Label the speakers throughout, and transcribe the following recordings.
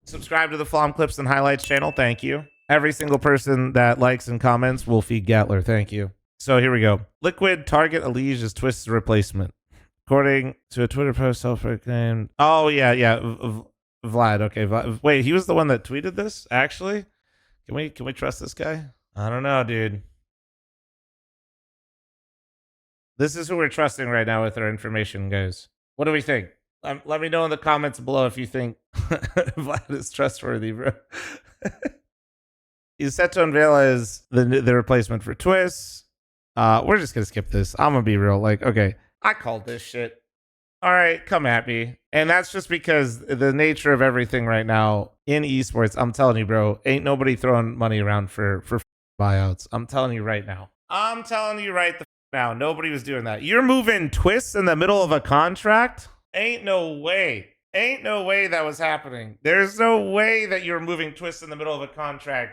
Speaker 1: Subscribe to the fl0m Clips and Highlights channel. Thank you. Every single person that likes and comments will feed Gatler. Thank you. So here we go. Liquid target EliGE as Twistzz replacement. According to a Twitter post self-proclaimed. Oh, yeah. Vlad. Okay. Wait, he was the one that tweeted this, actually? Can we trust this guy? I don't know, dude. This is who we're trusting right now with our information, guys. What do we think? Let me know in the comments below if you think Vlad is trustworthy, bro. He's set to unveil as the replacement for Twistzz. We're just gonna skip this. I'm gonna be real. Like, okay, I called this shit. All right, come at me. And that's just because the nature of everything right now in esports. I'm telling you, bro, ain't nobody throwing money around for buyouts. I'm telling you right now. I'm telling you right now. Nobody was doing that. You're moving Twistzz in the middle of a contract? Ain't no way. Ain't no way that was happening. There's no way that you're moving Twistzz in the middle of a contract.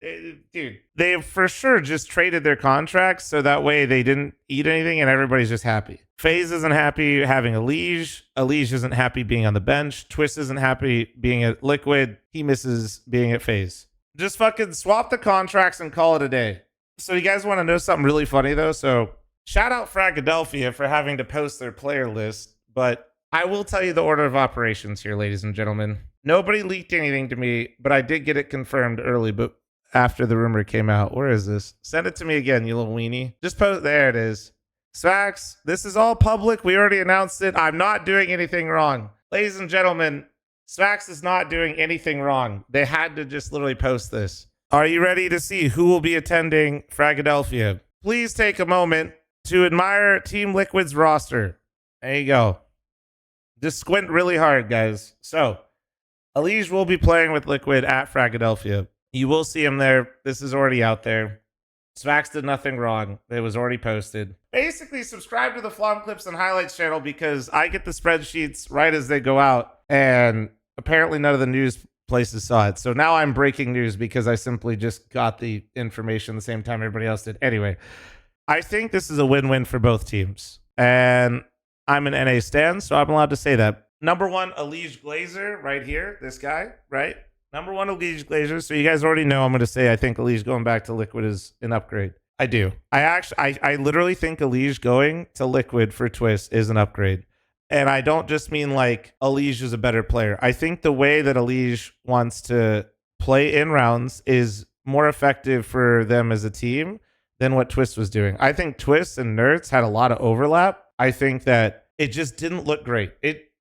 Speaker 1: Dude, they for sure just traded their contracts so that way they didn't eat anything and everybody's just happy. FaZe isn't happy having EliGE. EliGE isn't happy being on the bench. Twistzz isn't happy being at Liquid. He misses being at FaZe. Just fucking swap the contracts and call it a day. So you guys want to know something really funny though? So shout out Philadelphia for having to post their player list. But I will tell you the order of operations here, ladies and gentlemen. Nobody leaked anything to me, but I did get it confirmed early, but after the rumor came out. Where is this? Send it to me again, you little weenie. Just post. There it is. Svax, this is all public. We already announced it. I'm not doing anything wrong. Ladies and gentlemen, Svax is not doing anything wrong. They had to just literally post this. Are you ready to see who will be attending Philadelphia? Please take a moment to admire Team Liquid's roster. There you go. Just squint really hard, guys. So, EliGE will be playing with Liquid at Philadelphia. You will see him there. This is already out there. Svax did nothing wrong. It was already posted. Basically, subscribe to the fl0m Clips and Highlights channel because I get the spreadsheets right as they go out. And apparently none of the news places saw it. So now I'm breaking news because I simply just got the information the same time everybody else did. Anyway, I think this is a win-win for both teams. And I'm an NA stan, so I'm allowed to say that. Number one, EliGE Glazer right here. This guy, right? Number one, EliGE Glazer. So you guys already know I'm going to say I think EliGE going back to Liquid is an upgrade. I do. I literally think EliGE going to Liquid for Twistzz is an upgrade. And I don't just mean like EliGE is a better player. I think the way that EliGE wants to play in rounds is more effective for them as a team than what Twistzz was doing. I think Twistzz and Nerds had a lot of overlap. I think that it just didn't look great.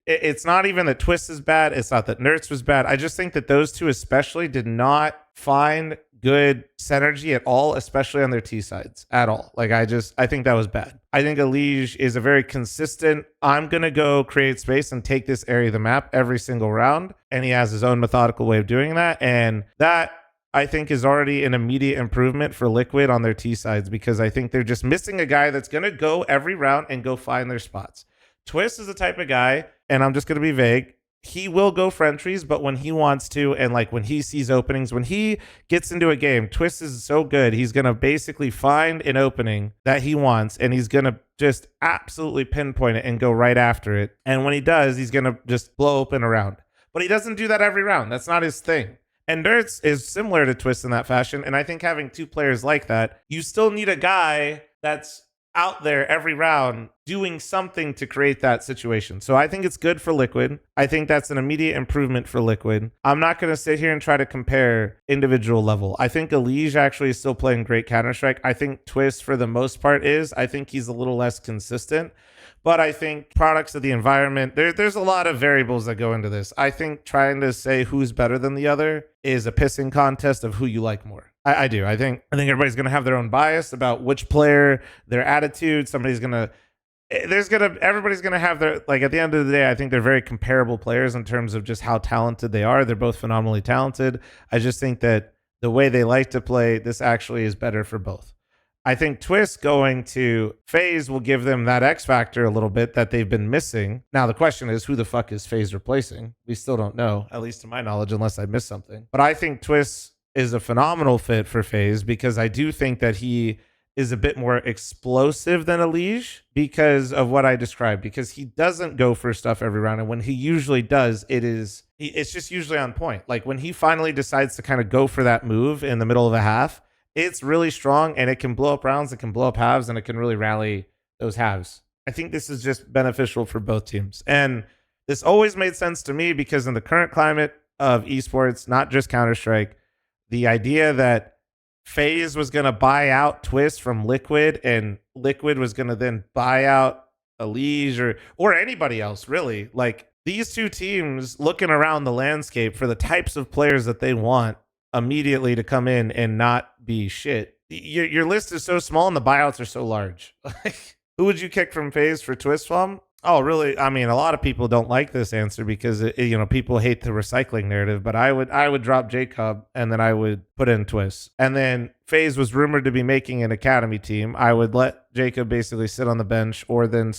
Speaker 1: It's not even that Twistzz is bad. It's not that Nerds was bad. I just think that those two especially did not find good synergy at all, especially on their T sides at all. Like I think that was bad. I think EliGE is a very consistent, I'm going to go create space and take this area of the map every single round. And he has his own methodical way of doing that. And that I think is already an immediate improvement for Liquid on their T sides because I think they're just missing a guy that's going to go every round and go find their spots. Twistzz is the type of guy, and I'm just going to be vague, he will go Frenchies, but when he wants to, and like when he sees openings, when he gets into a game, Twistzz is so good, he's going to basically find an opening that he wants, and he's going to just absolutely pinpoint it and go right after it. And when he does, he's going to just blow open a round. But he doesn't do that every round. That's not his thing. And Nerds is similar to Twistzz in that fashion, and I think having two players like that, you still need a guy that's out there every round doing something to create that situation. So I think it's good for Liquid. I think that's an immediate improvement for Liquid. I'm not going to sit here and try to compare individual level. I think EliGE actually is still playing great Counter-Strike. I think Twistzz for the most part is. I think he's a little less consistent. But I think products of the environment, there's a lot of variables that go into this. I think trying to say who's better than the other is a pissing contest of who you like more. I do. I think everybody's going to have their own bias about which player, their attitude. Everybody's going to have their, like at the end of the day, I think they're very comparable players in terms of just how talented they are. They're both phenomenally talented. I just think that the way they like to play, this actually is better for both. I think Twistzz going to FaZe will give them that X factor a little bit that they've been missing. Now, the question is, who the fuck is FaZe replacing? We still don't know, at least to my knowledge, unless I missed something. But I think Twistzz is a phenomenal fit for FaZe because I do think that he is a bit more explosive than EliGE because of what I described, because he doesn't go for stuff every round. And when he usually does, it is it's just usually on point. Like when he finally decides to kind of go for that move in the middle of a half, it's really strong and it can blow up rounds, it can blow up halves, and it can really rally those halves. I think this is just beneficial for both teams. And this always made sense to me because in the current climate of esports, not just Counter-Strike, the idea that FaZe was going to buy out Twistzz from Liquid and Liquid was going to then buy out EliGE or anybody else, really. Like these two teams looking around the landscape for the types of players that they want immediately to come in and not be shit. Your list is so small and the buyouts are so large. Who would you kick from FaZe for Twistzz from? Oh, really? I mean, a lot of people don't like this answer because people hate the recycling narrative. But I would drop Jacob and then I would put in Twistzz. And then FaZe was rumored to be making an academy team. I would let Jacob basically sit on the bench, or then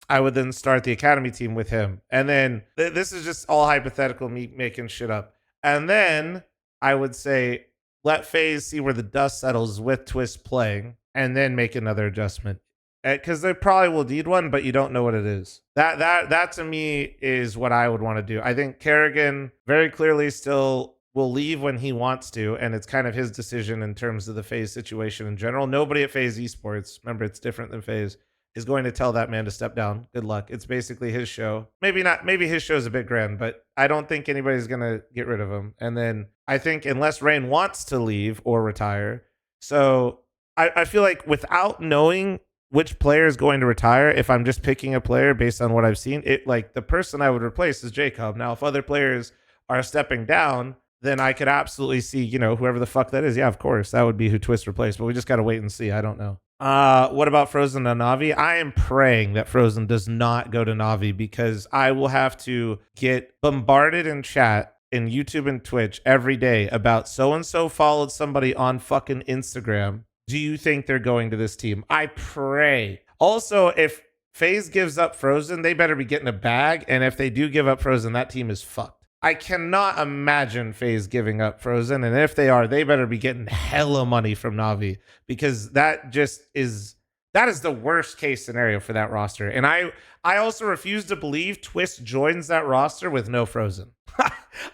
Speaker 1: I would then start the academy team with him. And then this is just all hypothetical, me making shit up. And then I would say let FaZe see where the dust settles with Twistzz playing, and then make another adjustment. Because they probably will need one, but you don't know what it is. That to me is what I would want to do. I think Kerrigan very clearly still will leave when he wants to, and it's kind of his decision in terms of the FaZe situation in general. Nobody at FaZe Esports, remember it's different than FaZe, is going to tell that man to step down. Good luck. It's basically his show. Maybe not. Maybe his show's a bit grand, but I don't think anybody's going to get rid of him. And then I think unless Rain wants to leave or retire, so I feel like without knowing which player is going to retire, if I'm just picking a player based on what I've seen, it like the person I would replace is Jacob. Now, if other players are stepping down, then I could absolutely see, whoever the fuck that is. Yeah, of course, that would be who Twistzz replaced, but we just got to wait and see. I don't know. What about Frozen and Navi? I am praying that Frozen does not go to Navi because I will have to get bombarded in chat in YouTube and Twitch every day about so-and-so followed somebody on fucking Instagram. Do you think they're going to this team? I pray. Also, if FaZe gives up Frozen, they better be getting a bag. And if they do give up Frozen, that team is fucked. I cannot imagine FaZe giving up Frozen. And if they are, they better be getting hella money from Navi, because that is the worst case scenario for that roster. And I also refuse to believe Twistzz joins that roster with no Frozen.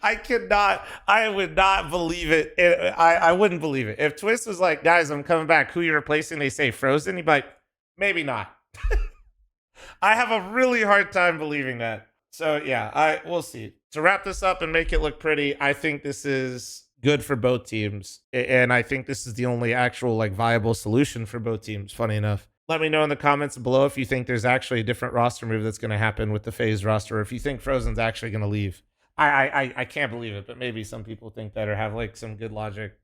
Speaker 1: I would not believe it. I wouldn't believe it. If Twistzz was like, guys, I'm coming back, who you replacing? They say Frozen. He'd be like, maybe not. I have a really hard time believing that. So yeah, we'll see. To wrap this up and make it look pretty, I think this is good for both teams. And I think this is the only actual viable solution for both teams, funny enough. Let me know in the comments below if you think there's actually a different roster move that's going to happen with the FaZe roster, or if you think Frozen's actually going to leave. I can't believe it, but maybe some people think that or have some good logic.